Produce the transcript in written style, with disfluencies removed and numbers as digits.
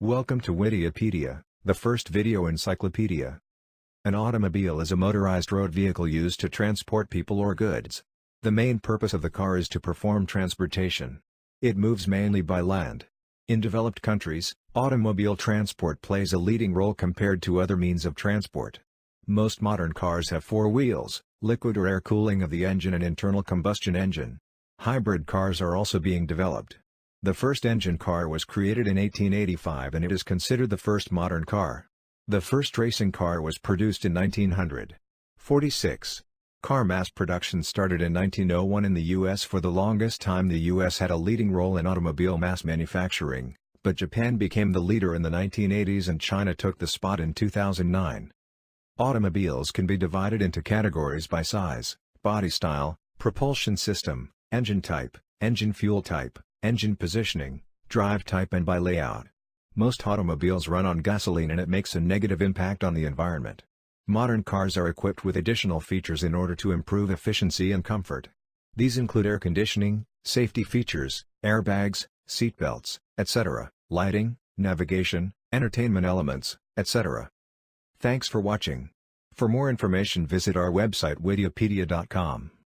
Welcome to Widiopedia, the first video encyclopedia. An automobile is a motorized road vehicle used to transport people or goods. The main purpose of the car is to perform transportation. It moves mainly by land. In developed countries, automobile transport plays a leading role compared to other means of transport. Most modern cars have four wheels, liquid or air cooling of the engine and internal combustion engine. Hybrid cars are also being developed. The first engine car was created in 1885 and it is considered the first modern car. The first racing car was produced in 1946. Car mass production started in 1901 in the U.S. For the longest time the U.S. had a leading role in automobile mass manufacturing, but Japan became the leader in the 1980s and China took the spot in 2009. Automobiles can be divided into categories by size, body style, propulsion system, engine type, engine fuel type, engine positioning, drive type and by layout. Most automobiles run on gasoline and it makes a negative impact on the environment. Modern cars are equipped with additional features in order to improve efficiency and comfort. These include air conditioning, safety features, airbags, seatbelts, etc., lighting, navigation, entertainment elements, etc. Thanks for watching. For more information visit our website widiopedia.com.